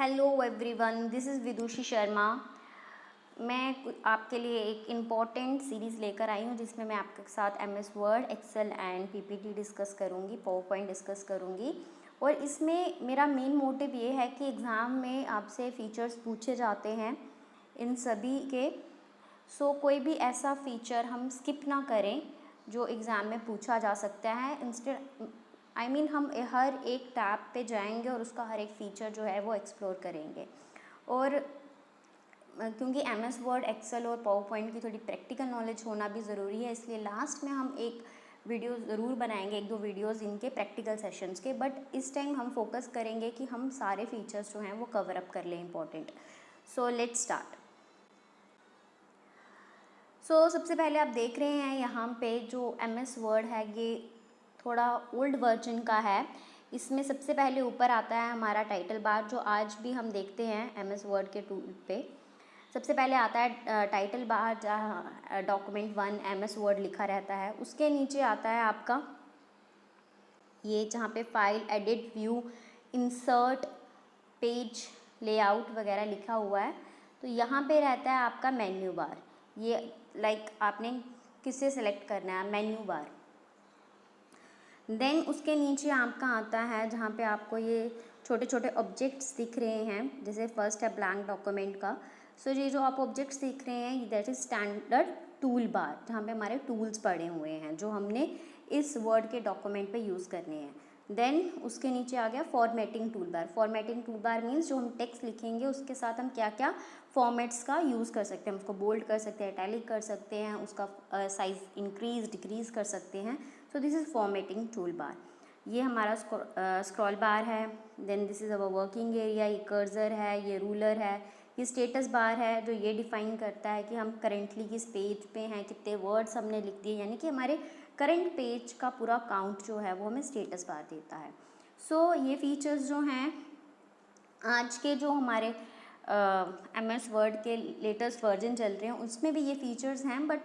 Hello everyone, this is विदुषी शर्मा। मैं आपके लिए एक इम्पॉर्टेंट सीरीज़ लेकर आई हूँ जिसमें मैं आपके साथ MS Word, Excel and PPT discuss करूँगी, पावर पॉइंट डिस्कस करूँगी। और इसमें मेरा मेन मोटिव ये है कि एग्ज़ाम में आपसे फ़ीचर्स पूछे जाते हैं इन सभी के। सो कोई भी ऐसा फ़ीचर हम स्किप ना करें जो एग्ज़ाम में पूछा जा सकता है। इंस्टेड हम हर एक टैब पे जाएंगे और उसका हर एक फ़ीचर जो है वो एक्सप्लोर करेंगे। और क्योंकि एमएस वर्ड, एक्सेल और पावर पॉइंट की थोड़ी प्रैक्टिकल नॉलेज होना भी ज़रूरी है, इसलिए लास्ट में हम एक वीडियो ज़रूर बनाएंगे, एक दो वीडियोस इनके प्रैक्टिकल सेशंस के। बट इस टाइम हम फोकस करेंगे कि हम सारे फीचर्स जो हैं वो कवर अप कर लें इंपॉर्टेंट। So let's start. सबसे पहले आप देख रहे हैं यहाँ पे जो एमएस वर्ड है ये थोड़ा ओल्ड वर्जन का है। इसमें सबसे पहले ऊपर आता है हमारा टाइटल बार, जो आज भी हम देखते हैं एमएस वर्ड के टूल पे। सबसे पहले आता है टाइटल बार जहाँ डॉक्यूमेंट 1 एमएस वर्ड लिखा रहता है। उसके नीचे आता है आपका ये जहाँ पे file, edit, view, insert, page, layout वगैरह लिखा हुआ है। तो यहाँ पे रहता है आपका मेन्यू बार। ये आपने किसे सेलेक्ट करना है, मेन्यू बार। देन उसके नीचे आपका आता है जहाँ पे आपको ये छोटे छोटे ऑब्जेक्ट्स दिख रहे हैं, जैसे फर्स्ट है ब्लैंक डॉक्यूमेंट का। ये जो आप ऑब्जेक्ट्स दिख रहे हैं that is standard tool bar, जहाँ पे हमारे टूल्स पड़े हुए हैं जो हमने इस वर्ड के डॉक्यूमेंट पे यूज़ करने हैं। देन उसके नीचे आ गया फॉर्मेटिंग टूल बार। फॉर्मेटिंग टूल बार मीन्स जो हम टेक्स्ट लिखेंगे उसके साथ हम क्या क्या फॉर्मेट्स का यूज़ कर सकते हैं। हम उसको बोल्ड कर सकते हैं, इटैलिक कर सकते हैं, उसका साइज़ इंक्रीज डिक्रीज कर सकते हैं। So this is formatting tool bar. ये हमारा स्क्रॉल बार है। Then this is our working area, ये कर्सर है, ये रूलर है। ये स्टेटस बार है जो ये डिफाइन करता है कि हम करेंटली किस पेज पे हैं, कितने वर्ड्स हमने लिख दिए, यानी कि हमारे करंट पेज का पूरा काउंट जो है वो हमें स्टेटस बार देता है। ये फीचर्स जो हैं आज के जो हमारे एमएस वर्ड के लेटेस्ट वर्जन चल रहे हैं उसमें भी ये फीचर्स हैं, बट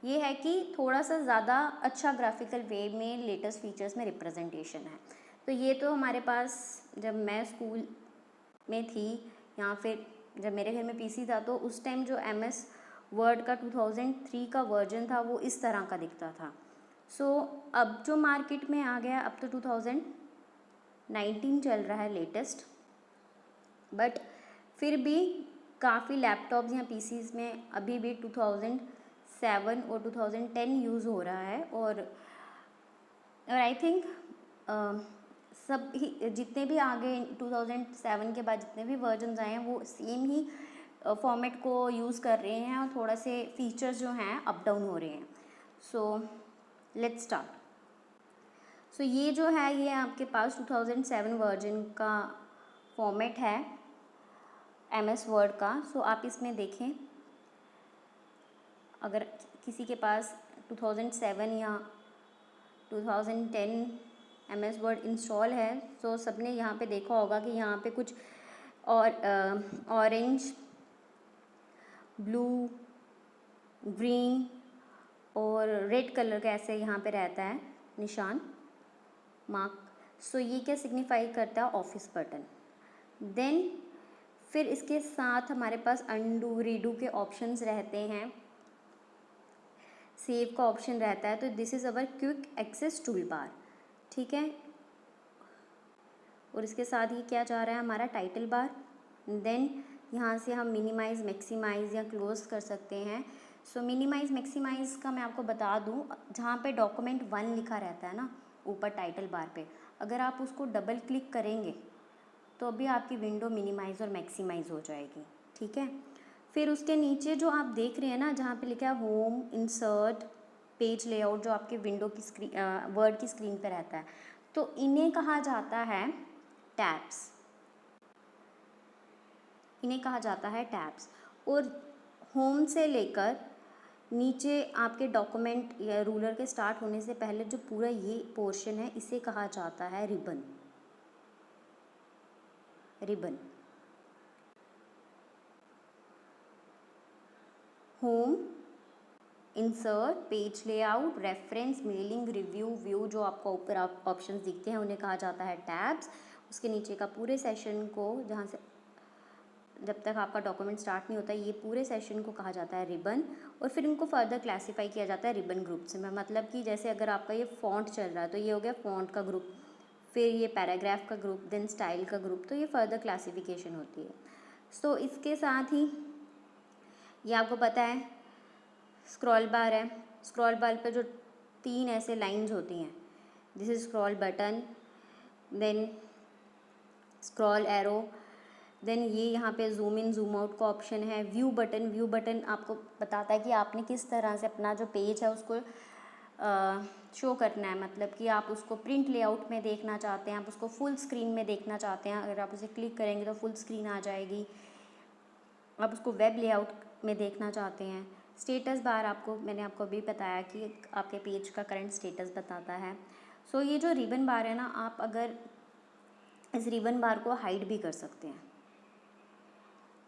ये है कि थोड़ा सा ज़्यादा अच्छा ग्राफिकल वे में लेटेस्ट फीचर्स में रिप्रेजेंटेशन है। तो ये तो हमारे पास जब मैं स्कूल में थी या फिर जब मेरे घर में पीसी था तो उस टाइम जो एमएस वर्ड का 2003 का वर्जन था वो इस तरह का दिखता था। अब जो मार्केट में आ गया, अब तो 2019 चल रहा है लेटेस्ट, बट फिर भी काफ़ी लैपटॉप्स या पीसीज में अभी भी 2007 और 2010 यूज़ हो रहा है। और आई थिंक सब ही जितने भी आगे 2007 के बाद जितने भी वर्जन्स आए हैं वो सेम ही फॉर्मेट को यूज़ कर रहे हैं और थोड़ा से फीचर्स जो हैं अप डाउन हो रहे हैं। Let's start. ये जो है ये आपके पास 2007 वर्जन का फॉर्मेट है एमएस वर्ड का। आप इसमें देखें, अगर किसी के पास 2007 या 2010 एमएस वर्ड इंस्टॉल है तो सबने यहाँ पे देखा होगा कि यहाँ पे कुछ और ऑरेंज, ब्लू, ग्रीन और रेड कलर का ऐसे यहाँ पे रहता है निशान, मार्क। ये क्या सिग्निफाई करता है, ऑफिस बटन। देन फिर इसके साथ हमारे पास अंडू, रीडू के ऑप्शंस रहते हैं, सेव का ऑप्शन रहता है। तो this is our quick access tool bar, ठीक है। और इसके साथ ही क्या जा रहा है हमारा टाइटल बार। देन यहाँ से हम मिनिमाइज़, मैक्सिमाइज़ या क्लोज कर सकते हैं। मिनिमाइज़ मैक्सिमाइज़ का मैं आपको बता दूँ, जहाँ पे डॉक्यूमेंट 1 लिखा रहता है ना ऊपर टाइटल बार पे, अगर आप उसको डबल क्लिक करेंगे तो अभी आपकी विंडो मिनिमाइज़ और मैक्सिमाइज़ हो जाएगी, ठीक है। फिर उसके नीचे जो आप देख रहे हैं ना जहाँ पे लिखा है होम, इंसर्ट, पेज लेआउट, जो आपके विंडो की स्क्रीन वर्ड की स्क्रीन पे रहता है, तो इन्हें कहा जाता है टैब्स। इन्हें कहा जाता है टैब्स। और होम से लेकर नीचे आपके डॉक्यूमेंट या रूलर के स्टार्ट होने से पहले जो पूरा ये पोर्शन है इसे कहा जाता है ribbon. Ribbon, home, insert, page layout, reference, mailing, review, view, जो आपको ऊपर ऑप्शंस दिखते हैं उन्हें कहा जाता है टैब्स। उसके नीचे का पूरे सेशन को जहाँ से जब तक आपका डॉक्यूमेंट स्टार्ट नहीं होता, ये पूरे सेशन को कहा जाता है रिबन। और फिर इनको फर्दर क्लासीफाई किया जाता है रिबन ग्रुप्स में। मतलब कि जैसे अगर आपका ये फॉन्ट चल रहा है तो ये हो गया फॉन्ट का ग्रुप, फिर ये पैराग्राफ का ग्रुप, देन स्टाइल का ग्रुप, तो ये फर्दर क्लासिफिकेशन होती है। सो इसके साथ ही ये आपको पता है स्क्रॉल बार है। स्क्रॉल बार पे जो 3 ऐसे लाइंस होती हैं, this is scroll button, then scroll arrow, then ये यहाँ पे जूम इन जूम आउट का ऑप्शन है। व्यू बटन, व्यू बटन आपको बताता है कि आपने किस तरह से अपना जो पेज है उसको शो करना है। मतलब कि आप उसको प्रिंट लेआउट में देखना चाहते हैं, आप उसको फुल स्क्रीन में देखना चाहते हैं, अगर आप उसे क्लिक करेंगे तो फुल स्क्रीन आ जाएगी। आप उसको वेब लेआउट में देखना चाहते हैं। स्टेटस बार आपको, मैंने आपको अभी बताया कि आपके पेज का करंट स्टेटस बताता है। सो ये जो रिबन बार है ना, आप अगर इस रिबन बार को हाइड भी कर सकते हैं।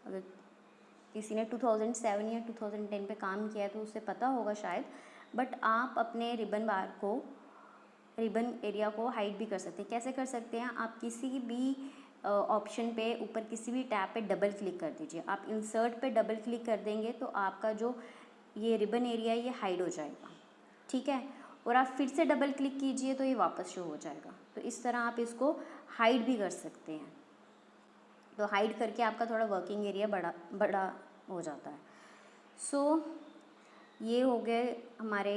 अगर किसी ने 2007 या 2010 पे काम किया है तो उसे पता होगा शायद, बट आप अपने रिबन बार को, रिबन एरिया को हाइड भी कर सकते हैं। कैसे कर सकते हैं? आप किसी भी ऑप्शन पे ऊपर किसी भी टैब पे डबल क्लिक कर दीजिए। आप इंसर्ट पे डबल क्लिक कर देंगे तो आपका जो ये रिबन एरिया है ये हाइड हो जाएगा, ठीक है। और आप फिर से डबल क्लिक कीजिए तो ये वापस शो हो जाएगा। तो इस तरह आप इसको हाइड भी कर सकते हैं। तो हाइड करके आपका थोड़ा वर्किंग एरिया बड़ा हो जाता है। सो ये हो गए हमारे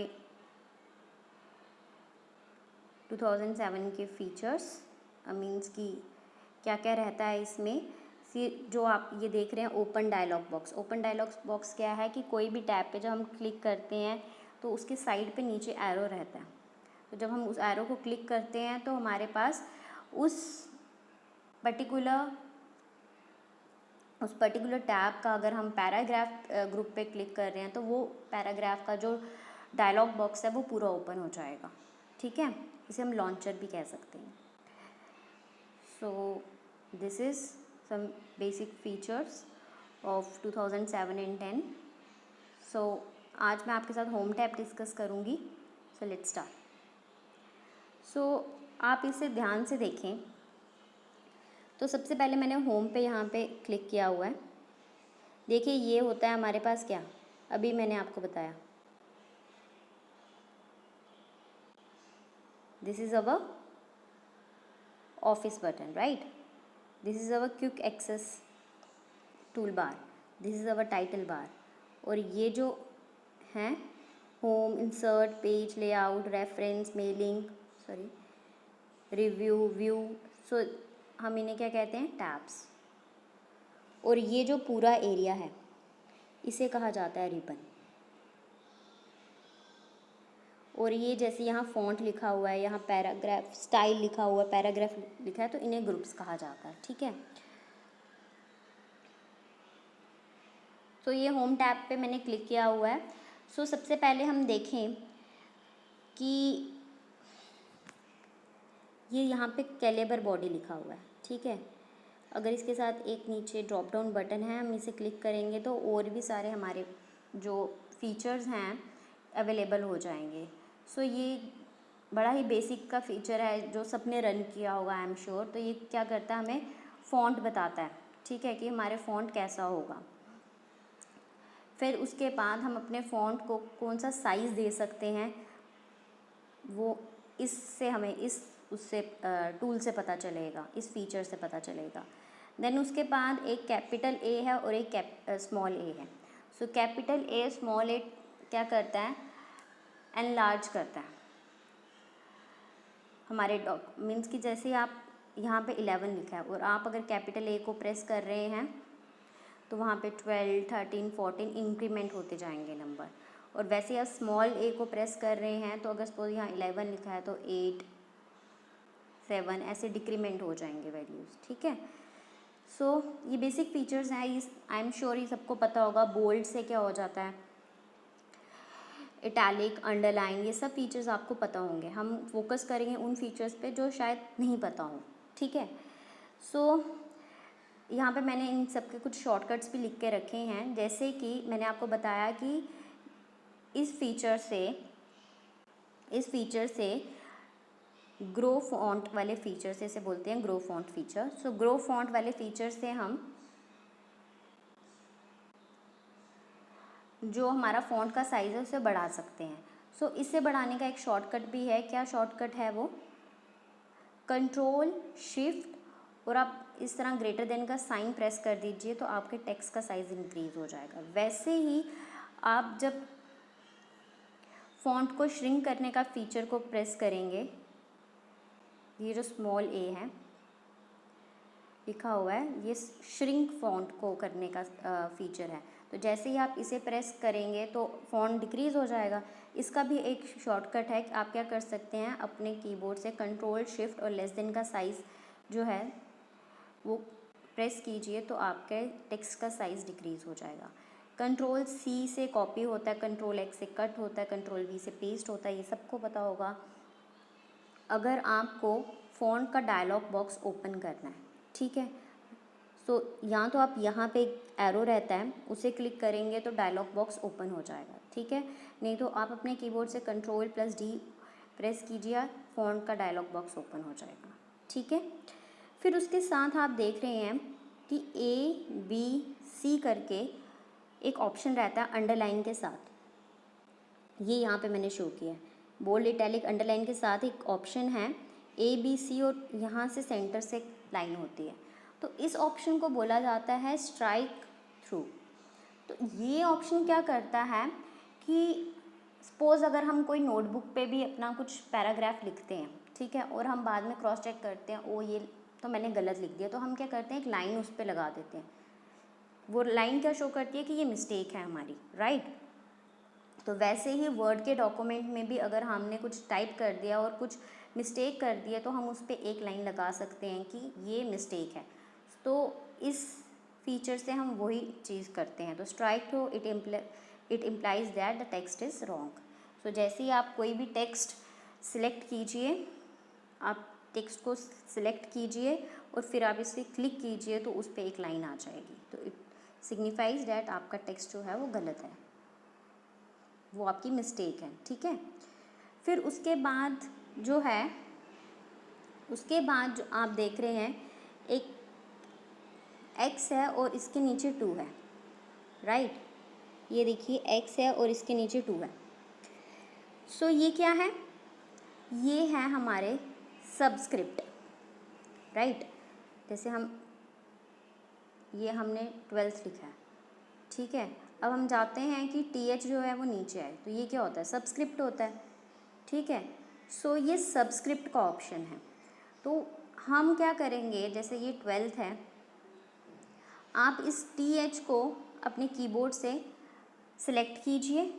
2007 के फीचर्स। मीन्स कि क्या क्या रहता है इसमें। जो आप ये देख रहे हैं open dialog box, open dialog box क्या है कि कोई भी टैब पे जब हम क्लिक करते हैं तो उसके साइड पे नीचे एरो रहता है। तो जब हम उस एरो को क्लिक करते हैं तो हमारे पास उस पर्टिकुलर टैब का, अगर हम पैराग्राफ ग्रुप पे क्लिक कर रहे हैं तो वो पैराग्राफ का जो डायलॉग बॉक्स है वो पूरा ओपन हो जाएगा, ठीक है। इसे हम लॉन्चर भी कह सकते हैं। So this is some basic features of 2007 and 10। So आज मैं आपके साथ होम टैब डिस्कस करूँगी। So let's start. सो आप इसे ध्यान से देखें। तो सबसे पहले मैंने होम पे यहाँ पे क्लिक किया हुआ है। देखिए ये होता है हमारे पास क्या, अभी मैंने आपको बताया, this is our office button, right. This is our quick access tool bar, this is our title bar. और ये जो हैं home, insert, page layout, reference, mailing, review, view, so हम इन्हें क्या कहते हैं? टैब्स। और ये जो पूरा एरिया है इसे कहा जाता है रिबन। और ये जैसे यहाँ फॉन्ट लिखा हुआ है, यहाँ पैराग्राफ स्टाइल लिखा हुआ है, पैराग्राफ लिखा है, तो इन्हें ग्रुप्स कहा जाता है, ठीक है। तो ये होम टैब पे मैंने क्लिक किया हुआ है। सो सबसे पहले हम देखें कि ये यहाँ पे कैलेबर बॉडी लिखा हुआ है, ठीक है। अगर इसके साथ एक नीचे ड्रॉप डाउन बटन है, हम इसे क्लिक करेंगे तो और भी सारे हमारे जो फीचर्स हैं अवेलेबल हो जाएंगे। सो ये बड़ा ही बेसिक का फीचर है जो सबने रन किया होगा, आई एम श्योर। तो ये क्या करता है, हमें फ़ॉन्ट बताता है, ठीक है, कि हमारे फ़ॉन्ट कैसा होगा। फिर उसके बाद हम अपने फ़ॉन्ट को कौन सा साइज़ दे सकते हैं वो इससे हमें उससे टूल से पता चलेगा, इस फीचर से पता चलेगा। देन उसके बाद एक कैपिटल ए है और एक स्मॉल ए है। सो कैपिटल ए स्मॉल ए क्या करता है? एनलार्ज करता है हमारे मीन्स कि जैसे आप यहाँ पे 11 लिखा है और आप अगर कैपिटल ए को प्रेस कर रहे हैं तो वहाँ पे 12, 13, 14 इंक्रीमेंट होते जाएंगे नंबर। और वैसे आप स्मॉल ए को प्रेस कर रहे हैं तो अगर सपोज यहाँ 11 लिखा है तो 8, 7 ऐसे डिक्रीमेंट हो जाएंगे वैल्यूज़, ठीक है। सो ये बेसिक फीचर्स हैं। इस आई एम श्योर ये सबको पता होगा। बोल्ड से क्या हो जाता है, इटैलिक, अंडरलाइन, ये सब फीचर्स आपको पता होंगे। हम फोकस करेंगे उन फीचर्स पे जो शायद नहीं पता हो, ठीक है। सो यहाँ पे मैंने इन सब के कुछ शॉर्टकट्स भी लिख के रखे हैं। जैसे कि मैंने आपको बताया कि इस फीचर से ग्रो फॉन्ट वाले फीचर से, इसे बोलते हैं ग्रो फॉन्ट फीचर। सो ग्रो फॉन्ट वाले फीचर से हम जो हमारा फ़ॉन्ट का साइज़ है उसे बढ़ा सकते हैं। सो इसे बढ़ाने का एक शॉर्टकट भी है। क्या शॉर्टकट है वो? कंट्रोल शिफ्ट और आप इस तरह ग्रेटर देन का साइन प्रेस कर दीजिए तो आपके टेक्स्ट का साइज़ इंक्रीज़ हो जाएगा। वैसे ही आप जब फ़ॉन्ट को श्रिंक करने का फीचर को प्रेस करेंगे, ये जो स्मॉल ए है लिखा हुआ है, ये श्रिंक फ़ॉन्ट को करने का फीचर है। तो जैसे ही आप इसे प्रेस करेंगे तो फ़ॉन्ट डिक्रीज़ हो जाएगा। इसका भी एक शॉर्टकट है कि आप क्या कर सकते हैं, अपने कीबोर्ड से कंट्रोल शिफ्ट और लेस देन का साइज़ जो है वो प्रेस कीजिए तो आपके टेक्स्ट का साइज़ डिक्रीज़ हो जाएगा। कंट्रोल सी से कॉपी होता है, कंट्रोल एक्स से कट होता है, कंट्रोल वी से पेस्ट होता है, ये सबको पता होगा। अगर आपको फ़ॉन्ट का डायलॉग बॉक्स ओपन करना है, ठीक है, सो या तो आप यहाँ पे एक एरो रहता है उसे क्लिक करेंगे तो डायलॉग बॉक्स ओपन हो जाएगा, ठीक है। नहीं तो आप अपने कीबोर्ड से कंट्रोल प्लस डी प्रेस कीजिए, फ़ॉन्ट का डायलॉग बॉक्स ओपन हो जाएगा, ठीक है। फिर उसके साथ आप देख रहे हैं कि ABC करके एक ऑप्शन रहता है अंडरलाइन के साथ, ये यहाँ पे मैंने शो किया है। बोल्ड इटैलिक अंडरलाइन के साथ एक ऑप्शन है ABC और यहाँ से सेंटर से लाइन होती है, तो इस ऑप्शन को बोला जाता है स्ट्राइक थ्रू। तो ये ऑप्शन क्या करता है कि सपोज़ अगर हम कोई नोटबुक पे भी अपना कुछ पैराग्राफ लिखते हैं, ठीक है, और हम बाद में क्रॉस चेक करते हैं, ओ ये तो मैंने गलत लिख दिया, तो हम क्या करते हैं, एक लाइन उस पर लगा देते हैं। वो लाइन क्या शो करती है कि ये मिस्टेक है हमारी, राइट। तो वैसे ही वर्ड के डॉक्यूमेंट में भी अगर हमने कुछ टाइप कर दिया और कुछ मिस्टेक कर दिया तो हम उस पर एक लाइन लगा सकते हैं कि ये मिस्टेक है। तो इस फीचर से हम वही चीज़ करते हैं। तो strike through it implies that the text is wrong. So जैसे ही आप कोई भी टेक्स्ट सिलेक्ट कीजिए, आप टेक्स्ट को सिलेक्ट कीजिए और फिर आप इसे क्लिक कीजिए तो उस पर एक लाइन आ जाएगी, तो इट सिग्निफाइज दैट आपका टेक्स्ट जो है वो गलत है, वो आपकी मिस्टेक है, ठीक है। फिर उसके बाद जो आप देख रहे हैं एक x है और इसके नीचे 2 है, राइट। ये देखिए x है और इसके नीचे 2 है। सो ये क्या है, ये है हमारे सबस्क्रिप्ट, राइट। जैसे हमने 12th लिखा है, ठीक है। अब हम चाहते हैं कि TH जो है वो नीचे आए, तो ये क्या होता है, सबस्क्रिप्ट होता है, ठीक है। सो ये सबस्क्रिप्ट का ऑप्शन है। तो हम क्या करेंगे, जैसे ये 12th है, आप इस TH को अपने कीबोर्ड से सिलेक्ट कीजिए,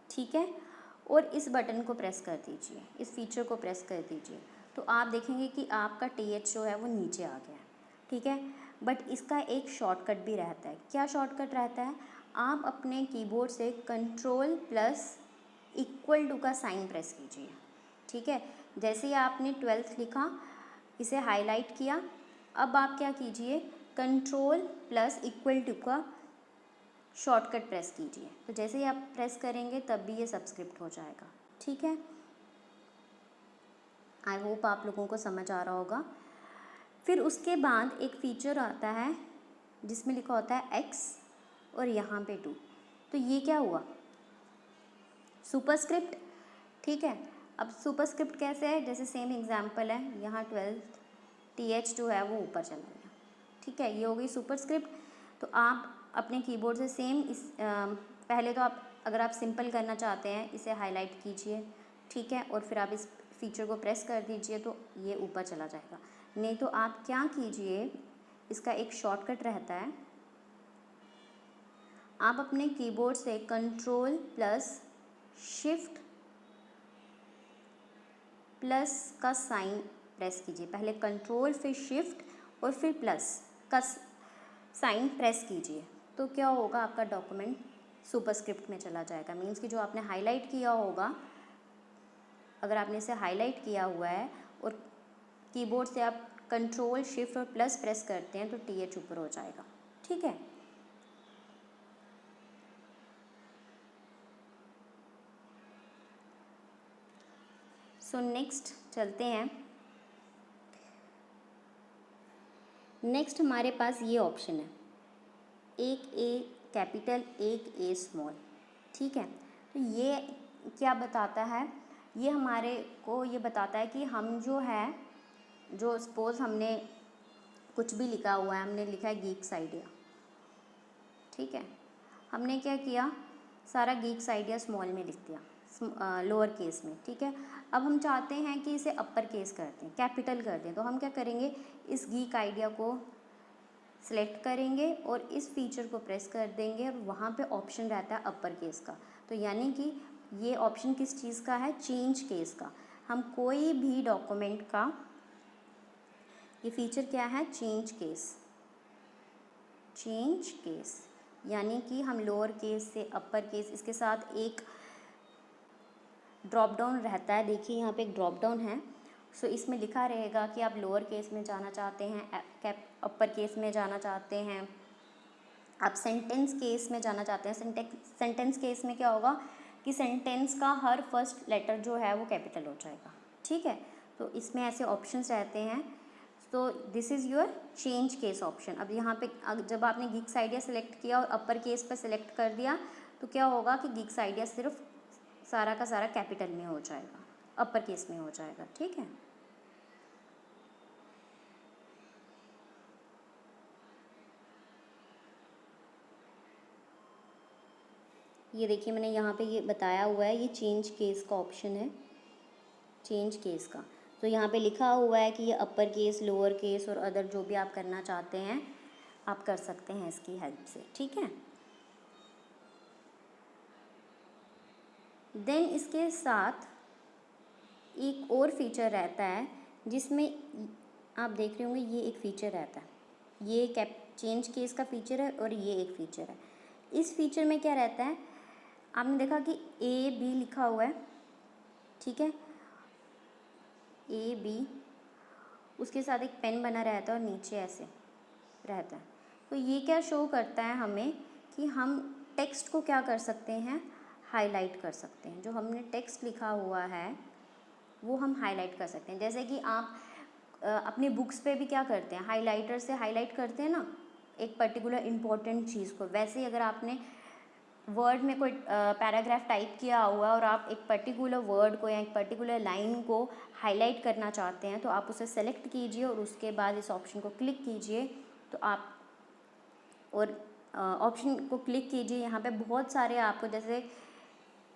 ठीक है, और इस बटन को प्रेस कर दीजिए, इस फीचर को प्रेस कर दीजिए, तो आप देखेंगे कि आपका TH जो है वो नीचे आ गया है, ठीक है। बट इसका एक शॉर्टकट भी रहता है। क्या शॉर्टकट रहता है, आप अपने कीबोर्ड से कंट्रोल प्लस इक्वल टू का साइन प्रेस कीजिए, ठीक है। जैसे ही आपने 12th लिखा, इसे हाईलाइट किया, अब आप क्या कीजिए, कंट्रोल प्लस इक्वल टू का शॉर्टकट प्रेस कीजिए, तो जैसे ही आप प्रेस करेंगे तब भी ये सबस्क्रिप्ट हो जाएगा, ठीक है। आई होप आप लोगों को समझ आ रहा होगा। फिर उसके बाद एक फीचर आता है जिसमें लिखा होता है x और यहाँ पे 2, तो ये क्या हुआ, सुपरस्क्रिप्ट, ठीक है। अब सुपरस्क्रिप्ट कैसे है, जैसे सेम एग्जांपल है, यहाँ 12th TH जो है वो ऊपर चला गया, ठीक है, ये हो गई सुपरस्क्रिप्ट। तो आप अपने कीबोर्ड से सेम पहले तो आप अगर आप सिंपल करना चाहते हैं इसे हाईलाइट कीजिए, ठीक है, और फिर आप इस फीचर को प्रेस कर दीजिए तो ये ऊपर चला जाएगा। नहीं तो आप क्या कीजिए, इसका एक शॉर्टकट रहता है, आप अपने कीबोर्ड से कंट्रोल प्लस शिफ्ट प्लस का साइन प्रेस कीजिए, पहले कंट्रोल फिर शिफ्ट और फिर प्लस का साइन प्रेस कीजिए, तो क्या होगा, आपका डॉक्यूमेंट सुपरस्क्रिप्ट में चला जाएगा। मीन्स कि जो आपने हाईलाइट किया होगा, अगर आपने इसे हाईलाइट किया हुआ है और कीबोर्ड से आप कंट्रोल शिफ्ट और प्लस प्रेस करते हैं तो TH ऊपर हो जाएगा, ठीक है। सो नेक्स्ट चलते हैं। नेक्स्ट हमारे पास ये ऑप्शन है, एक A कैपिटल एक A स्मॉल, ठीक है। तो ये क्या बताता है, ये हमारे को ये बताता है कि हम जो है, जो सपोज़ हमने कुछ भी लिखा हुआ है, हमने लिखा है गीक्स आइडिया, ठीक है, हमने क्या किया, सारा गीक्स आइडिया स्मॉल में लिख दिया, लोअर केस में, ठीक है। अब हम चाहते हैं कि इसे अपर केस कर दें, कैपिटल कर दें, तो हम क्या करेंगे, इस गीक आइडिया को सेलेक्ट करेंगे और इस फीचर को प्रेस कर देंगे और वहाँ पे ऑप्शन रहता है अपर केस का। तो यानी कि ये ऑप्शन किस चीज़ का है, चेंज केस का। हम कोई भी डॉक्यूमेंट का, ये फीचर क्या है, चेंज केस, चेंज केस, यानी कि हम लोअर केस से अपर केस, इसके साथ एक ड्रॉप डाउन रहता है, देखिए यहाँ पे एक ड्रॉप डाउन है। सो इसमें लिखा रहेगा कि आप लोअर केस में जाना चाहते हैं, अपर केस में जाना चाहते हैं, आप सेंटेंस केस में जाना चाहते हैं। सेंटेंस केस में क्या होगा कि सेंटेंस का हर फर्स्ट लेटर जो है वो कैपिटल हो जाएगा, ठीक है। तो इसमें ऐसे ऑप्शंस रहते हैं। तो this is your change case option. अब यहाँ पे जब आपने गीक्स आइडिया सेलेक्ट किया और अपर केस पर सेलेक्ट कर दिया, तो क्या होगा कि गीक्स आइडिया सिर्फ सारा का सारा कैपिटल में हो जाएगा, अपर केस में हो जाएगा, ठीक है। ये देखिए मैंने यहाँ पे ये बताया हुआ है, ये चेंज केस का ऑप्शन है, चेंज केस का। तो यहाँ पे लिखा हुआ है कि ये अपर केस, लोअर केस और अदर जो भी आप करना चाहते हैं आप कर सकते हैं इसकी हेल्प से, ठीक है। देन इसके साथ एक और फीचर रहता है जिसमें आप देख रहे होंगे, ये एक फीचर रहता है, ये चेंज केस का फीचर है और ये एक फीचर है। इस फीचर में क्या रहता है, आपने देखा कि A B लिखा हुआ है, ठीक है, A B, उसके साथ एक पेन बना रहता है और नीचे ऐसे रहता है। तो ये क्या शो करता है हमें कि हम टेक्स्ट को क्या कर सकते हैं, हाईलाइट कर सकते हैं। जो हमने टेक्स्ट लिखा हुआ है वो हम हाईलाइट कर सकते हैं। जैसे कि आप अपनी बुक्स पे भी क्या करते हैं, हाईलाइटर से हाईलाइट करते हैं ना एक पर्टिकुलर इम्पोर्टेंट चीज़ को। वैसे ही अगर आपने वर्ड में कोई पैराग्राफ टाइप किया हुआ और आप एक पर्टिकुलर वर्ड को या एक पर्टिकुलर लाइन को हाईलाइट करना चाहते हैं, तो आप उसे सेलेक्ट कीजिए और उसके बाद इस ऑप्शन को क्लिक कीजिए। तो आप और ऑप्शन को क्लिक कीजिए, यहाँ पे बहुत सारे आपको, जैसे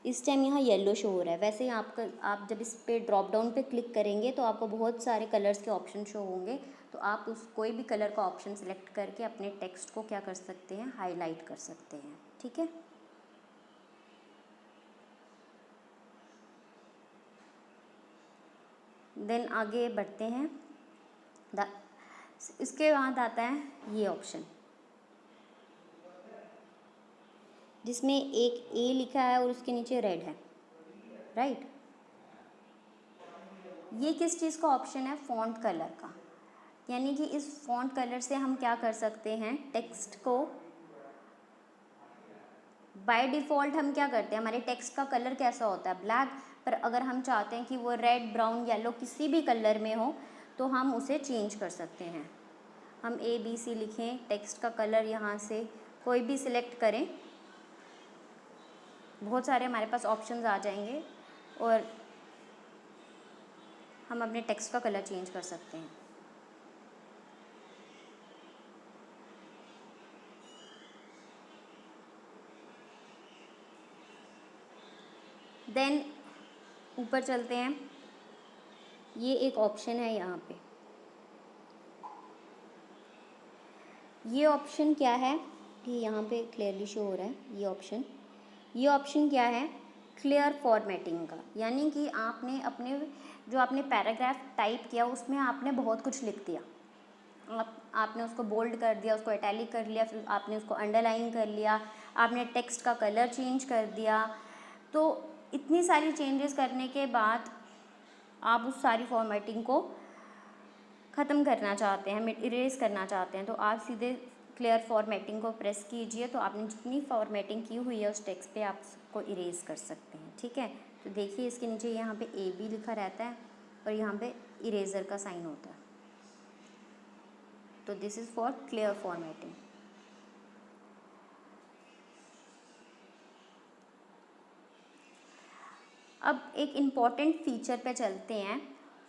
इस टाइम यहाँ येलो शो हो रहा है, वैसे ही आप जब इस पे ड्रॉप डाउन पे क्लिक करेंगे तो आपको बहुत सारे कलर्स के ऑप्शन शो होंगे। तो आप उस कोई भी कलर का ऑप्शन सेलेक्ट करके अपने टेक्स्ट को क्या कर सकते हैं, हाईलाइट कर सकते हैं, ठीक है। देन आगे बढ़ते हैं, इसके बाद आता है ये ऑप्शन जिसमें एक A लिखा है और उसके नीचे रेड है, राइट। ये किस चीज़ का ऑप्शन है, फॉन्ट कलर का। यानी कि इस फॉन्ट कलर से हम क्या कर सकते हैं, टेक्स्ट को बाय डिफ़ॉल्ट हम क्या करते हैं, हमारे टेक्स्ट का कलर कैसा होता है, ब्लैक। पर अगर हम चाहते हैं कि वो रेड, ब्राउन, येलो किसी भी कलर में हो तो हम उसे चेंज कर सकते हैं। हम ABC लिखें, टेक्स्ट का कलर यहाँ से कोई भी सिलेक्ट करें, बहुत सारे हमारे पास ऑप्शंस आ जाएंगे और हम अपने टेक्स्ट का कलर चेंज कर सकते हैं। देन ऊपर चलते हैं, ये एक ऑप्शन है यहाँ पे, ये ऑप्शन क्या है कि यहाँ पे क्लियरली शो हो रहा है ये ऑप्शन क्या है, क्लियर फॉर्मेटिंग का। यानी कि आपने अपने जो आपने पैराग्राफ टाइप किया उसमें आपने बहुत कुछ लिख दिया, आपने उसको बोल्ड कर दिया, उसको इटैलिक कर लिया, फिर आपने उसको अंडरलाइन कर लिया, आपने टेक्स्ट का कलर चेंज कर दिया। तो इतनी सारी चेंजेस करने के बाद आप उस सारी फॉर्मेटिंग को ख़त्म करना चाहते हैं, इरेज करना चाहते हैं, तो आप सीधे क्लियर फॉर्मेटिंग को प्रेस कीजिए। तो आपने जितनी फॉर्मेटिंग की हुई है उस टेक्स्ट पे आप उसको इरेज कर सकते हैं, ठीक है। तो देखिए इसके नीचे यहाँ पे AB लिखा रहता है और यहाँ पे इरेज़र का साइन होता है। तो this is for clear formatting. अब एक इम्पॉर्टेंट फीचर पे चलते हैं,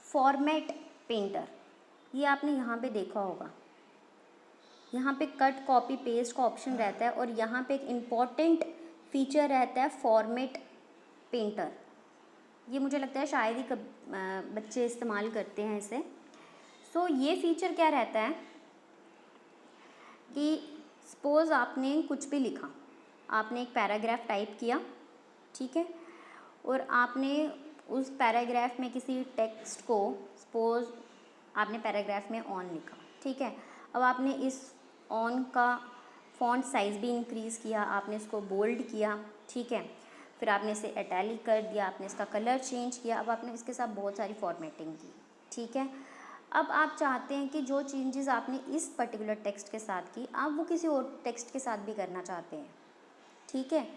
फॉर्मेट पेंटर। ये आपने यहाँ पे देखा होगा, यहाँ पे कट कॉपी पेस्ट का ऑप्शन रहता है और यहाँ पे एक इम्पॉर्टेंट फीचर रहता है फॉर्मेट पेंटर। ये मुझे लगता है शायद ही बच्चे इस्तेमाल करते हैं इसे। सो ये फीचर क्या रहता है कि सपोज़ आपने कुछ भी लिखा, आपने एक पैराग्राफ टाइप किया, ठीक है, और आपने उस पैराग्राफ में किसी टेक्स्ट को, सपोज़ आपने पैराग्राफ में ऑन लिखा, ठीक है, अब आपने इस ऑन का फॉन्ट साइज़ भी इंक्रीज़ किया, आपने इसको बोल्ड किया, ठीक है, फिर आपने इसे इटैलिक कर दिया, आपने इसका कलर चेंज किया, अब आपने इसके साथ बहुत सारी फॉर्मेटिंग की, ठीक है। अब आप चाहते हैं कि जो चेंजेस आपने इस पर्टिकुलर टेक्स्ट के साथ की, आप वो किसी और टेक्स्ट के साथ भी करना चाहते हैं, ठीक है।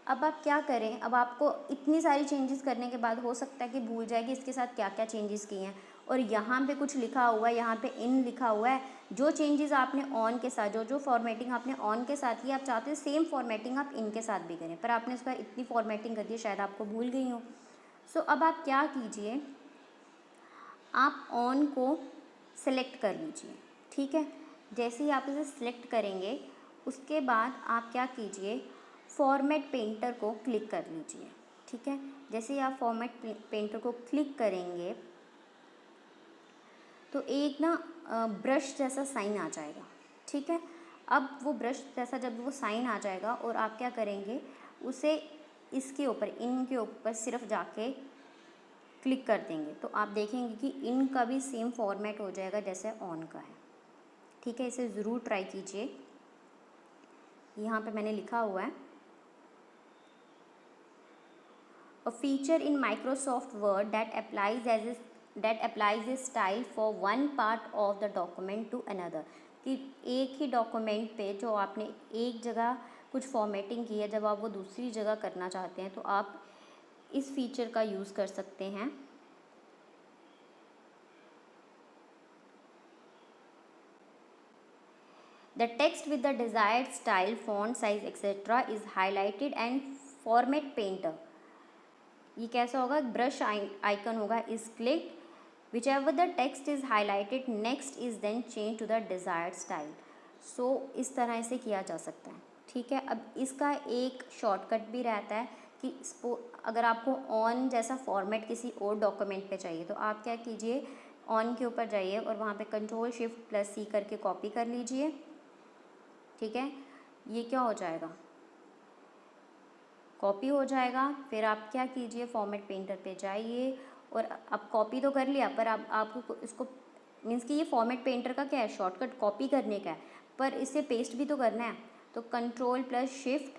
अब आप क्या करें, अब आपको इतनी सारी चेंजेस करने के बाद हो सकता है कि भूल जाए कि इसके साथ क्या क्या चेंजेस किए हैं, और यहाँ पे कुछ लिखा हुआ है, यहाँ पे इन लिखा हुआ है, जो चेंजेस आपने ऑन के साथ, जो फॉर्मेटिंग आपने ऑन के साथ की, आप चाहते हैं सेम फॉर्मेटिंग आप इनके साथ भी करें, पर आपने इसका इतनी फॉर्मेटिंग कर दी शायद आपको भूल गई हो। सो अब आप क्या कीजिए, आप ऑन को सिलेक्ट कर लीजिए, ठीक है। जैसे ही आप इसे सिलेक्ट करेंगे उसके बाद आप क्या कीजिए, फॉर्मेट पेंटर को क्लिक कर लीजिए, ठीक है। जैसे ही आप फॉर्मेट पेंटर को क्लिक करेंगे तो एक ना ब्रश जैसा साइन आ जाएगा, ठीक है। अब वो ब्रश जैसा जब वो साइन आ जाएगा और आप क्या करेंगे, उसे इसके ऊपर, इन के ऊपर सिर्फ जाके क्लिक कर देंगे तो आप देखेंगे कि इन का भी सेम फॉर्मेट हो जाएगा जैसे ऑन का है, ठीक है। इसे ज़रूर ट्राई कीजिए। यहाँ पे मैंने लिखा हुआ है, a feature in Microsoft Word that applies a style for one part of the document to another, कि एक ही डॉक्यूमेंट पे जो आपने एक जगह कुछ फॉर्मेटिंग की है, जब आप वो दूसरी जगह करना चाहते हैं तो आप इस फीचर का यूज़ कर सकते हैं। The text with the desired style, font size etc. is highlighted and format painter, ये कैसा होगा, ब्रश आइकन होगा, is clicked, whichever the text is highlighted next is then change to the desired style. So इस तरह से किया जा सकता है, ठीक है। अब इसका एक शॉर्टकट भी रहता है कि अगर आपको ऑन जैसा फॉर्मेट किसी और डॉक्यूमेंट पे चाहिए तो आप क्या कीजिए, ऑन के ऊपर जाइए और वहाँ पे Ctrl+Shift+C करके कॉपी कर लीजिए, ठीक है। ये क्या हो जाएगा, कॉपी हो जाएगा। फिर आप क्या कीजिए, फॉर्मेट पेंटर पे जाइए और अब कॉपी तो कर लिया, पर अब आपको इसको मीन्स कि ये फॉर्मेट पेंटर का क्या है, शॉर्टकट कॉपी करने का है, पर इसे पेस्ट भी तो करना है, तो Ctrl+Shift+V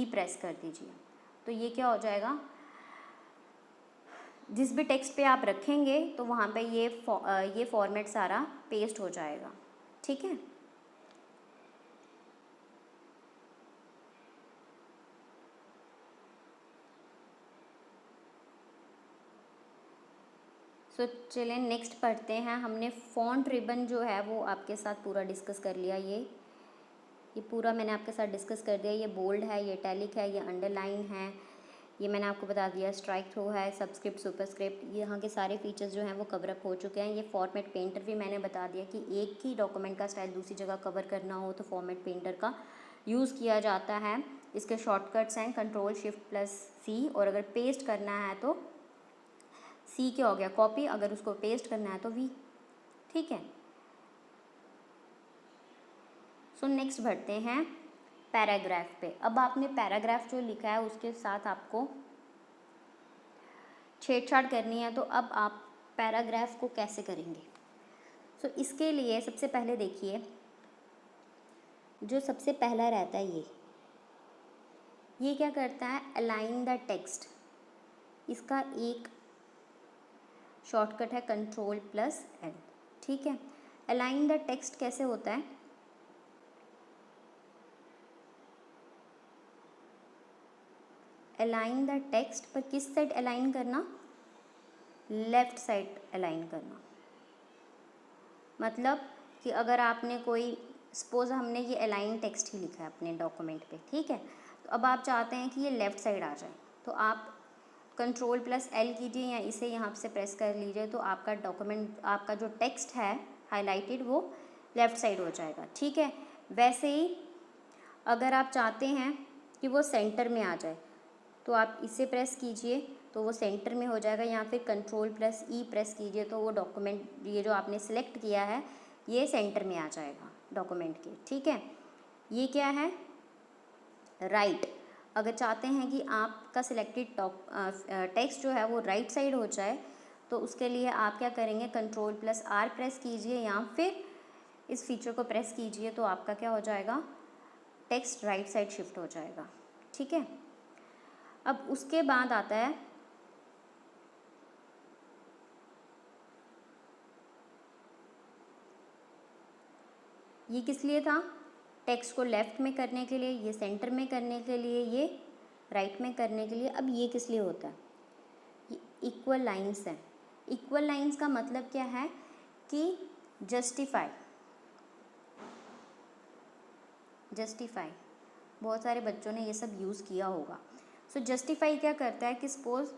प्रेस कर दीजिए। तो ये क्या हो जाएगा, जिस भी टेक्स्ट पे आप रखेंगे तो वहाँ पे ये फॉर्मेट सारा पेस्ट हो जाएगा, ठीक है। सो चलें नेक्स्ट पढ़ते हैं। हमने फ़ॉन्ट रिबन जो है वो आपके साथ पूरा डिस्कस कर लिया। ये पूरा मैंने आपके साथ डिस्कस कर दिया। ये बोल्ड है, ये इटैलिक है, ये अंडरलाइन है, ये मैंने आपको बता दिया, स्ट्राइक थ्रू है, सबस्क्रिप्ट, सुपरस्क्रिप्ट, ये यहाँ के सारे फीचर्स जो हैं वो कवर अप हो चुके हैं। ये फॉर्मेट पेंटर भी मैंने बता दिया कि एक ही डॉक्यूमेंट का स्टाइल दूसरी जगह कवर करना हो तो फॉर्मेट पेंटर का यूज़ किया जाता है। इसके शॉर्टकट्स हैं Ctrl+Shift+C, और अगर पेस्ट करना है तो C क्या हो गया, कॉपी, अगर उसको पेस्ट करना है तो V, ठीक है। सो नेक्स्ट बढ़ते हैं पैराग्राफ पे। अब आपने पैराग्राफ जो लिखा है उसके साथ आपको छेड़छाड़ करनी है, तो अब आप पैराग्राफ को कैसे करेंगे। सो इसके लिए सबसे पहले देखिए, जो सबसे पहला रहता है ये क्या करता है, अलाइन द टेक्स्ट। इसका एक शॉर्टकट है Ctrl+L, ठीक है। अलाइन द टेक्स्ट कैसे होता है, अलाइन द टेक्स्ट पर किस साइड अलाइन करना, लेफ़्ट साइड अलाइन करना। मतलब कि अगर आपने कोई, सपोज़ हमने ये अलाइन टेक्स्ट ही लिखा है अपने डॉक्यूमेंट पे, ठीक है, तो अब आप चाहते हैं कि ये लेफ़्ट साइड आ जाए, तो आप Ctrl+L कीजिए या इसे यहाँ से प्रेस कर लीजिए, तो आपका डॉक्यूमेंट, आपका जो टेक्स्ट है हाईलाइटेड, वो लेफ़्ट साइड हो जाएगा। ठीक है, वैसे ही अगर आप चाहते हैं कि वो सेंटर में आ जाए, तो आप इसे प्रेस कीजिए तो वो सेंटर में हो जाएगा, या फिर Ctrl+E प्रेस कीजिए तो वो डॉक्यूमेंट, ये जो आपने सेलेक्ट किया है, ये सेंटर में आ जाएगा डॉक्यूमेंट के। ठीक है, ये क्या है, राइट। अगर चाहते हैं कि आपका सिलेक्टेड टेक्स्ट जो है वो राइट साइड हो जाए, तो उसके लिए आप क्या करेंगे, Ctrl+R प्रेस कीजिए या फिर इस फीचर को प्रेस कीजिए, तो आपका क्या हो जाएगा, टेक्स्ट राइट साइड शिफ्ट हो जाएगा। ठीक है, अब उसके बाद आता है ये किस लिए था, टेक्स्ट को लेफ़्ट में करने के लिए, ये सेंटर में करने के लिए, ये राइट में करने के लिए। अब ये किस लिए होता है, ये इक्वल लाइंस है। इक्वल लाइंस का मतलब क्या है कि जस्टिफाई, बहुत सारे बच्चों ने ये सब यूज़ किया होगा। सो जस्टिफाई क्या करता है कि सपोज़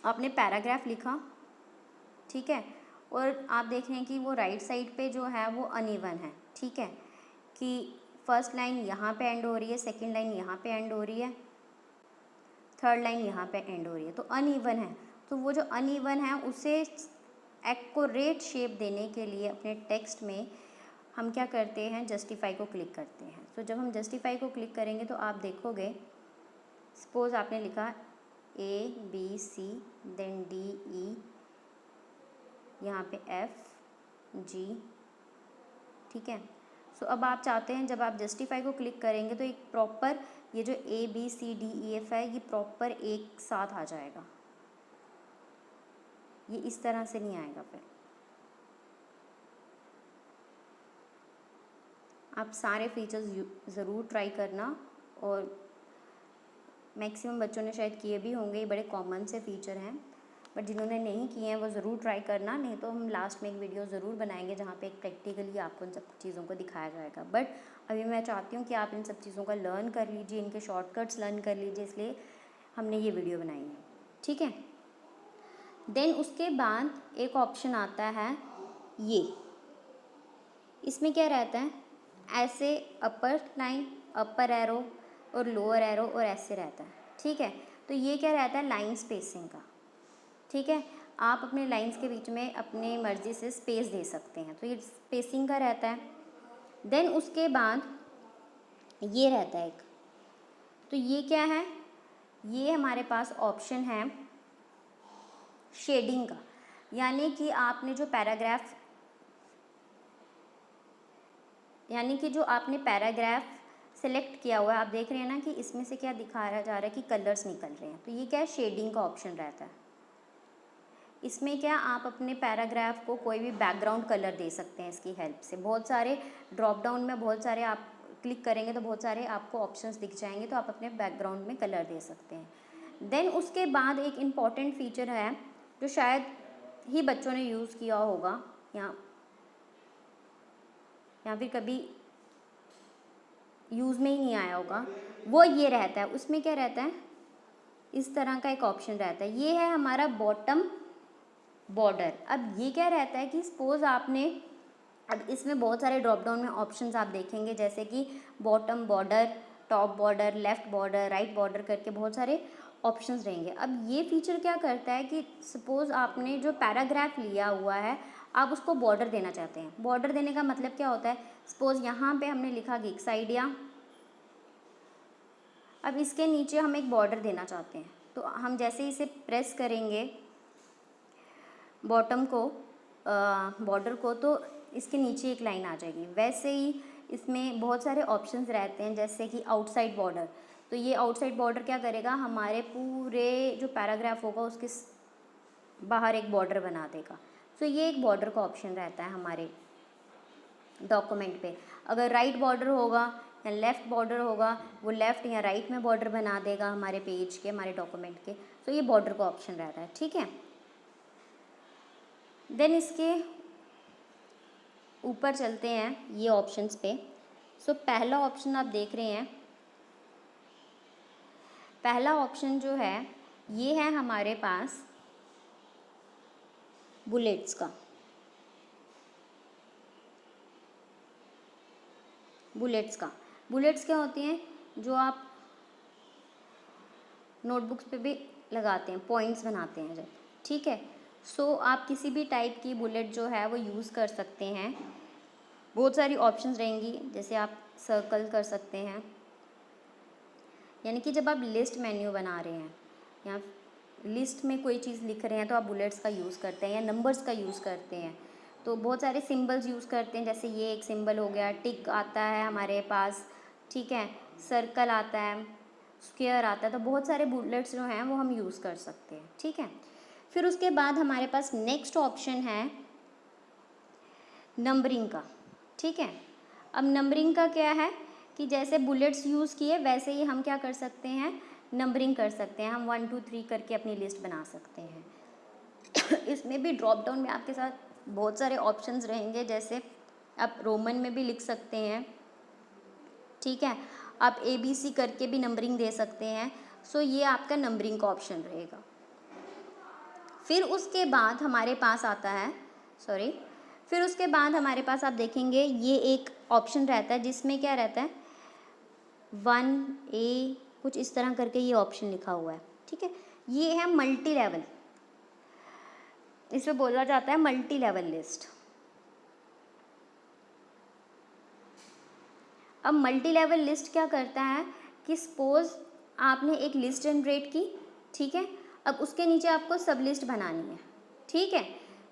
आपने पैराग्राफ लिखा, ठीक है, और आप देख रहे हैं कि वो राइट साइड पे जो है वो अनइवन है। ठीक है, कि फर्स्ट लाइन यहाँ पे एंड हो रही है, सेकंड लाइन यहाँ पे एंड हो रही है, थर्ड लाइन यहाँ पे एंड हो रही है, तो अनइवन है। तो वो जो अनइवन है उसे एक्यूरेट शेप देने के लिए अपने टेक्स्ट में हम क्या करते हैं, जस्टिफाई को क्लिक करते हैं। तो जब हम जस्टिफाई को क्लिक करेंगे तो आप देखोगे, सपोज़ आपने लिखा ABC, देन DE, यहाँ पे FG। ठीक है, सो अब आप चाहते हैं जब आप जस्टिफाई को क्लिक करेंगे तो एक प्रॉपर, ये जो ABCDEF है ये प्रॉपर एक साथ आ जाएगा, ये इस तरह से नहीं आएगा। फिर आप सारे फीचर्स ज़रूर ट्राई करना, और मैक्सिमम बच्चों ने शायद किए भी होंगे, ये बड़े कॉमन से फीचर हैं, बट जिन्होंने नहीं किए हैं वो ज़रूर ट्राई करना। नहीं तो हम लास्ट में एक वीडियो ज़रूर बनाएंगे जहाँ पे एक प्रैक्टिकली आपको इन सब चीज़ों को दिखाया जाएगा। बट अभी मैं चाहती हूँ कि आप इन सब चीज़ों का लर्न कर लीजिए, इनके शॉर्टकट्स लर्न कर लीजिए, इसलिए हमने ये वीडियो बनाई है। ठीक है, देन उसके बाद एक ऑप्शन आता है ये, इसमें क्या रहता है, ऐसे अपर लाइन, अपर एरो और लोअर एरो और ऐसे रहता है। ठीक है, तो ये क्या रहता है, लाइन स्पेसिंग का। ठीक है, आप अपने लाइंस के बीच में अपनी मर्ज़ी से स्पेस दे सकते हैं, तो ये स्पेसिंग का रहता है। देन उसके बाद ये रहता है एक, तो ये क्या है, ये हमारे पास ऑप्शन है शेडिंग का, यानी कि आपने जो पैराग्राफ, यानी कि जो आपने पैराग्राफ सेलेक्ट किया हुआ है, आप देख रहे हैं ना कि इसमें से क्या दिखाया जा रहा है कि कलर्स निकल रहे हैं, तो ये क्या है, शेडिंग का ऑप्शन रहता है। इसमें क्या, आप अपने पैराग्राफ को कोई भी बैकग्राउंड कलर दे सकते हैं इसकी हेल्प से। बहुत सारे ड्रॉप डाउन में बहुत सारे आप क्लिक करेंगे तो बहुत सारे आपको ऑप्शंस दिख जाएंगे, तो आप अपने बैकग्राउंड में कलर दे सकते हैं। देन उसके बाद एक इम्पॉर्टेंट फीचर है जो शायद ही बच्चों ने यूज़ किया होगा या फिर कभी यूज़ में ही नहीं आया होगा, वो ये रहता है। उसमें क्या रहता है, इस तरह का एक ऑप्शन रहता है, ये है हमारा बॉटम बॉर्डर। अब ये क्या रहता है कि सपोज़ आपने, अब इसमें बहुत सारे ड्रॉप डाउन में ऑप्शंस आप देखेंगे, जैसे कि bottom border, top border, left border, right border करके बहुत सारे ऑप्शंस रहेंगे। अब ये फीचर क्या करता है कि सपोज़ आपने जो पैराग्राफ लिया हुआ है आप उसको बॉर्डर देना चाहते हैं। बॉर्डर देने का मतलब क्या होता है, सपोज़ यहाँ पे हमने लिखा गिग्स आइडिया, अब इसके नीचे हम एक बॉर्डर देना चाहते हैं, तो हम जैसे ही इसे प्रेस करेंगे बॉटम को, बॉर्डर को, तो इसके नीचे एक लाइन आ जाएगी। वैसे ही इसमें बहुत सारे ऑप्शंस रहते हैं, जैसे कि आउटसाइड बॉर्डर, तो ये आउटसाइड बॉर्डर क्या करेगा, हमारे पूरे जो पैराग्राफ होगा उसके बाहर एक बॉर्डर बना देगा। तो ये एक बॉर्डर का ऑप्शन रहता है हमारे डॉक्यूमेंट पे। अगर राइट बॉर्डर होगा या लेफ़्ट बॉर्डर होगा, वो लेफ़्ट या राइट में बॉर्डर बना देगा हमारे पेज के, हमारे डॉक्यूमेंट के, तो ये बॉर्डर का ऑप्शन रहता है। ठीक है, देन इसके ऊपर चलते हैं ये ऑप्शंस पे। सो पहला ऑप्शन आप देख रहे हैं पहला ऑप्शन जो है ये है हमारे पास बुलेट्स का। बुलेट्स क्या होती हैं, जो आप नोटबुक्स पे भी लगाते हैं, पॉइंट्स बनाते हैं जब, ठीक है। सो आप किसी भी टाइप की बुलेट जो है वो यूज़ कर सकते हैं। बहुत सारी ऑप्शंस रहेंगी, जैसे आप सर्कल कर सकते हैं, यानी कि जब आप लिस्ट मेन्यू बना रहे हैं या लिस्ट में कोई चीज़ लिख रहे हैं तो आप बुलेट्स का यूज़ करते हैं या नंबर्स का यूज़ करते हैं। तो बहुत सारे सिंबल्स यूज़ करते हैं, जैसे ये एक सिंबल हो गया, टिक आता है हमारे पास, ठीक है, सर्कल आता है, स्क्वायर आता है। तो बहुत सारे बुलेट्स जो हैं वो हम यूज़ कर सकते हैं, ठीक है। फिर उसके बाद हमारे पास नेक्स्ट ऑप्शन है नंबरिंग का, ठीक है। अब नंबरिंग का क्या है कि जैसे बुलेट्स यूज़ किए वैसे ही हम क्या कर सकते हैं, नंबरिंग कर सकते हैं। हम 1 2 3 करके अपनी लिस्ट बना सकते हैं। इसमें भी ड्रॉप डाउन में आपके साथ बहुत सारे ऑप्शंस रहेंगे, जैसे आप रोमन में भी लिख सकते हैं, ठीक है, आप ABC करके भी नंबरिंग दे सकते हैं। सो ये आपका नंबरिंग का ऑप्शन रहेगा। फिर उसके बाद हमारे पास आता है, फिर उसके बाद हमारे पास आप देखेंगे ये एक ऑप्शन रहता है जिसमें क्या रहता है 1A कुछ इस तरह करके ये ऑप्शन लिखा हुआ है, ठीक है। ये है मल्टी लेवल, इसमें बोला जाता है मल्टी लेवल लिस्ट। अब मल्टी लेवल लिस्ट क्या करता है कि सपोज आपने एक लिस्ट जनरेट की, ठीक है, अब उसके नीचे आपको सब लिस्ट बनानी है, ठीक है।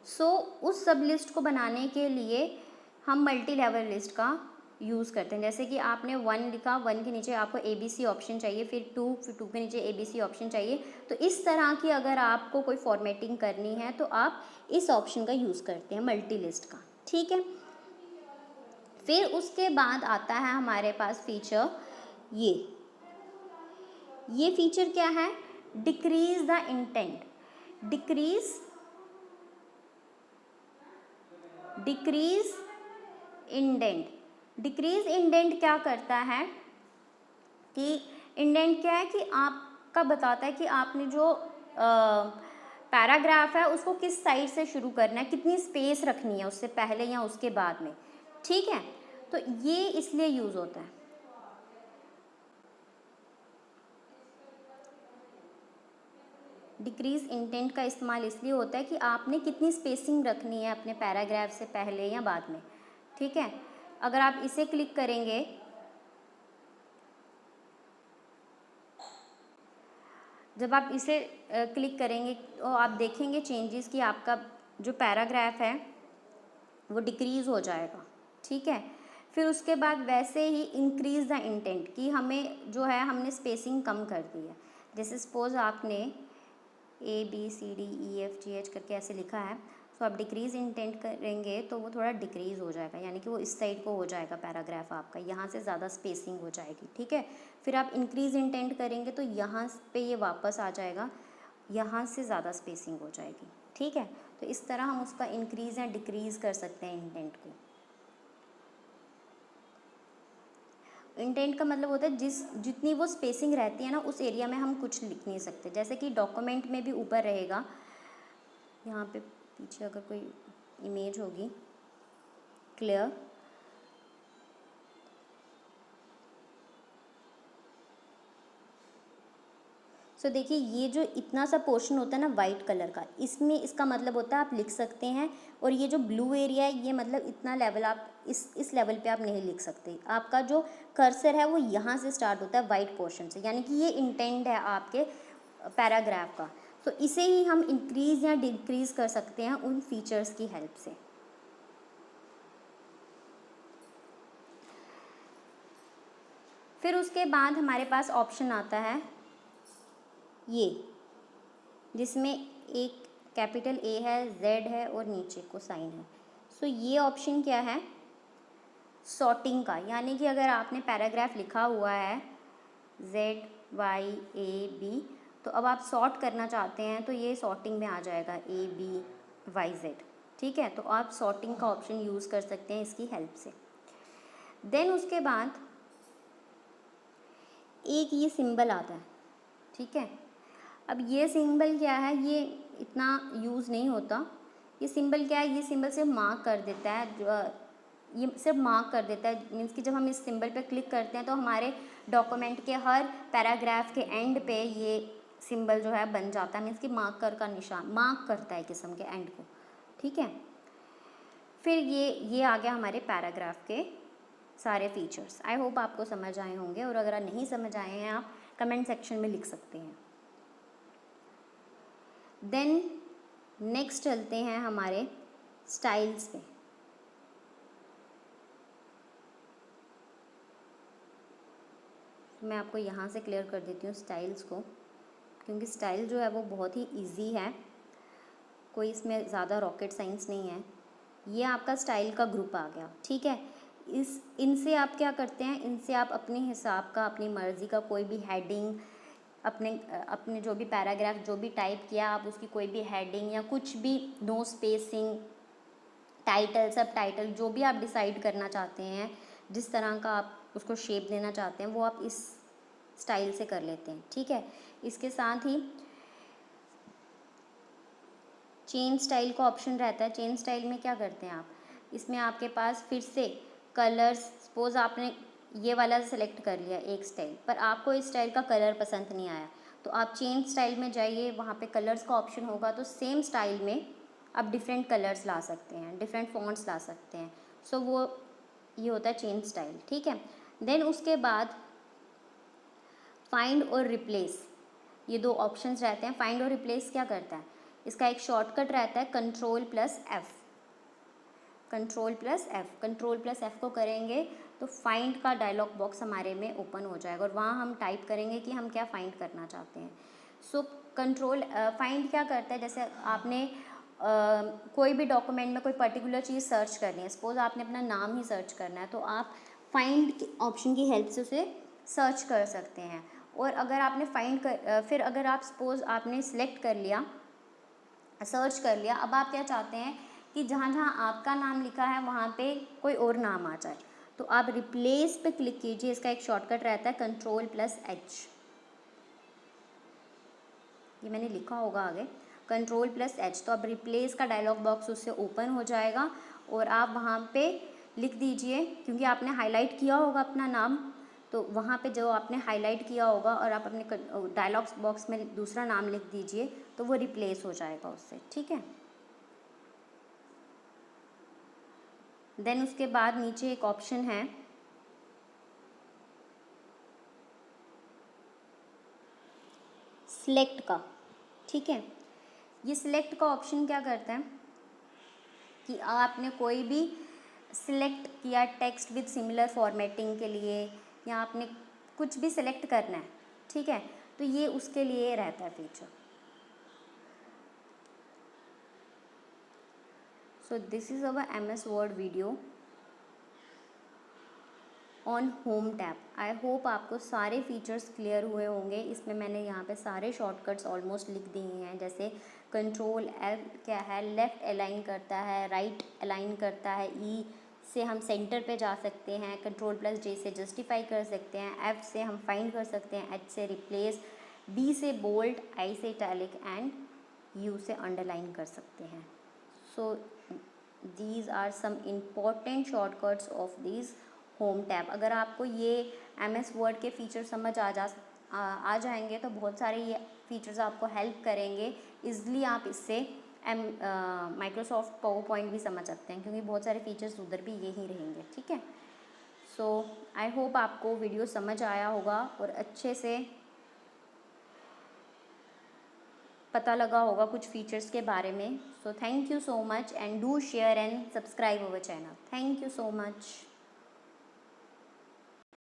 सो उस सब लिस्ट को बनाने के लिए हम मल्टी लेवल लिस्ट का यूज़ करते हैं। जैसे कि आपने 1 लिखा, 1 के नीचे आपको ABC ऑप्शन चाहिए, फिर 2 के नीचे ABC ऑप्शन चाहिए। तो इस तरह की अगर आपको कोई फॉर्मेटिंग करनी है तो आप इस ऑप्शन का यूज़ करते हैं, मल्टी लिस्ट का, ठीक है। फिर उसके बाद आता है हमारे पास फीचर ये फीचर क्या है, decrease the intent. Decrease indent क्या करता है कि इंडेंट क्या है कि आपका बताता है कि आपने जो पैराग्राफ है उसको किस साइड से शुरू करना है, कितनी स्पेस रखनी है उससे पहले या उसके बाद में, ठीक है। तो ये इसलिए यूज़ होता है। डिक्रीज इंटेंट का इस्तेमाल इसलिए होता है कि आपने कितनी स्पेसिंग रखनी है अपने पैराग्राफ से पहले या बाद में, ठीक है। अगर आप इसे क्लिक करेंगे, जब आप इसे क्लिक करेंगे तो आप देखेंगे चेंजेस कि आपका जो पैराग्राफ है वो डिक्रीज़ हो जाएगा, ठीक है। फिर उसके बाद वैसे ही इंक्रीज़ द इंटेंट कि हमें जो है हमने स्पेसिंग कम कर दी है। जैसे सपोज आपने ABCDEFGH करके ऐसे लिखा है, तो आप डिक्रीज़ इंटेंट करेंगे तो वो थोड़ा डिक्रीज़ हो जाएगा, यानी कि वो इस साइड को हो जाएगा पैराग्राफ आपका, यहाँ से ज़्यादा स्पेसिंग हो जाएगी, ठीक है। फिर आप इंक्रीज़ इंटेंट करेंगे तो यहाँ पे ये वापस आ जाएगा, यहाँ से ज़्यादा स्पेसिंग हो जाएगी, ठीक है। तो इस तरह हम उसका इंक्रीज़ या डिक्रीज़ कर सकते हैं इंटेंट को। इंटेंट का मतलब होता है जितनी वो स्पेसिंग रहती है ना उस एरिया में हम कुछ लिख नहीं सकते। जैसे कि डॉक्यूमेंट में भी ऊपर रहेगा, यहाँ पे पीछे अगर कोई इमेज होगी क्लियर, सो देखिए ये जो इतना सा पोर्शन होता है ना वाइट कलर का, इसमें इसका मतलब होता है आप लिख सकते हैं, और ये जो ब्लू एरिया है ये मतलब इतना लेवल आप इस लेवल पे आप नहीं लिख सकते। आपका जो कर्सर है वो यहाँ से स्टार्ट होता है वाइट पोर्शन से, यानी कि ये इंटेंट है आपके पैराग्राफ का। तो इसे ही हम इंक्रीज़ या डिक्रीज़ कर सकते हैं उन फीचर्स की हेल्प से। फिर उसके बाद हमारे पास ऑप्शन आता है ये, जिसमें एक कैपिटल A है, Z है और नीचे को साइन है। सो ये ऑप्शन क्या है, सॉर्टिंग का, यानी कि अगर आपने पैराग्राफ लिखा हुआ है ZYAB, तो अब आप सॉर्ट करना चाहते हैं तो ये सॉर्टिंग में आ जाएगा ABYZ, ठीक है। तो आप सॉर्टिंग का ऑप्शन यूज़ कर सकते हैं इसकी हेल्प से। देन उसके बाद एक ये सिंबल आता है, ठीक है। अब ये सिंबल क्या है, ये इतना यूज़ नहीं होता। ये सिंबल क्या है, ये सिंबल सिर्फ मार्क कर देता है, ये सिर्फ मार्क कर देता है। मीन्स कि जब हम इस सिंबल पे क्लिक करते हैं तो हमारे डॉक्यूमेंट के हर पैराग्राफ के एंड पे ये सिंबल जो है बन जाता है। मीन्स कि मार्कर का निशान मार्क करता है किस्म के एंड को, ठीक है। फिर ये आ गया हमारे पैराग्राफ के सारे फीचर्स। आई होप आपको समझ आए होंगे, और अगर नहीं समझ आए हैं आप कमेंट सेक्शन में लिख सकते हैं। देन नेक्स्ट चलते हैं हमारे स्टाइल्स पे। मैं आपको यहाँ से क्लियर कर देती हूँ स्टाइल्स को, क्योंकि स्टाइल जो है वो बहुत ही इजी है, कोई इसमें ज़्यादा रॉकेट साइंस नहीं है। ये आपका स्टाइल का ग्रुप आ गया, ठीक है। इनसे आप क्या करते हैं, इनसे आप अपने हिसाब का, अपनी मर्ज़ी का कोई भी हेडिंग, अपने जो भी पैराग्राफ जो भी टाइप किया आप उसकी कोई भी हेडिंग या कुछ भी, नो स्पेसिंग, टाइटल, सब टाइटल, जो भी आप डिसाइड करना चाहते हैं, जिस तरह का आप उसको शेप देना चाहते हैं, वो आप इस स्टाइल से कर लेते हैं, ठीक है। इसके साथ ही चेन स्टाइल का ऑप्शन रहता है। चेन स्टाइल में क्या करते हैं आप, इसमें आपके पास फिर से कलर्स, सपोज आपने ये वाला सेलेक्ट कर लिया एक स्टाइल, पर आपको इस स्टाइल का कलर पसंद नहीं आया, तो आप चेन स्टाइल में जाइए, वहाँ पे कलर्स का ऑप्शन होगा, तो सेम स्टाइल में आप डिफरेंट कलर्स ला सकते हैं, डिफरेंट फॉन्ट्स ला सकते हैं। सो वो ये होता है चेन स्टाइल, ठीक है। देन उसके बाद फाइंड और रिप्लेस, ये दो ऑप्शंस रहते हैं। फाइंड और रिप्लेस क्या करता है, इसका एक शॉर्टकट रहता है Ctrl+F। Ctrl+F को करेंगे तो फाइंड का डायलॉग बॉक्स हमारे में ओपन हो जाएगा, और वहाँ हम टाइप करेंगे कि हम क्या फाइंड करना चाहते हैं। सो फाइंड क्या करता है, जैसे आपने कोई भी डॉक्यूमेंट में कोई पर्टिकुलर चीज़ सर्च करनी है, सपोज आपने अपना नाम ही सर्च करना है, तो आप फाइंड ऑप्शन की हेल्प से उसे सर्च कर सकते हैं। और अगर आपने फिर अगर आप सपोज आपने सिलेक्ट कर लिया, सर्च कर लिया, अब आप क्या चाहते हैं कि जहाँ जहाँ आपका नाम लिखा है वहाँ पे कोई और नाम आ जाए, तो आप रिप्लेस पे क्लिक कीजिए। इसका एक शॉर्टकट रहता है Ctrl+H, ये मैंने लिखा होगा आगे, Ctrl+H। तो अब रिप्लेस का डायलॉग बॉक्स उससे ओपन हो जाएगा, और आप वहाँ पे लिख दीजिए, क्योंकि आपने हाईलाइट किया होगा अपना नाम, तो वहाँ पे जो आपने हाईलाइट किया होगा और आप अपने डायलॉग बॉक्स में दूसरा नाम लिख दीजिए, तो वो रिप्लेस हो जाएगा उससे, ठीक है। देन उसके बाद नीचे एक ऑप्शन है सिलेक्ट का, ठीक है। ये सिलेक्ट का ऑप्शन क्या करता है कि आपने कोई भी सिलेक्ट किया टेक्स्ट विद सिमिलर फॉर्मेटिंग के लिए, या आपने कुछ भी सिलेक्ट करना है, ठीक है, तो ये उसके लिए रहता है feature. So this is our MS word video on home tab. I hope आपको सारे फीचर्स क्लियर हुए होंगे। इसमें मैंने यहाँ पे सारे शॉर्टकट्स ऑलमोस्ट लिख दिए हैं, जैसे Ctrl+L क्या है, लेफ़्ट अलाइन करता है, राइट अलाइन करता है, E से हम सेंटर पे जा सकते हैं, Ctrl+J से जस्टिफाई कर सकते हैं, F से हम फाइंड कर सकते हैं, H से रिप्लेस, B से बोल्ड, I से इटैलिक एंड U से अंडरलाइन कर सकते हैं। So these are some important shortcuts of this home tab. अगर आपको ये MS वर्ड के फीचर समझ आ जाएंगे तो बहुत सारे ये फीचर्स आपको हेल्प करेंगे। ईज़िली आप इससे माइक्रोसॉफ्ट पावर पॉइंट भी समझ सकते हैं, क्योंकि बहुत सारे फीचर्स उधर भी यही रहेंगे, ठीक है। सो आई होप आपको वीडियो समझ आया होगा और अच्छे से पता लगा होगा कुछ फीचर्स के बारे में। So thank you so much, and do share and subscribe our channel. Thank you so much.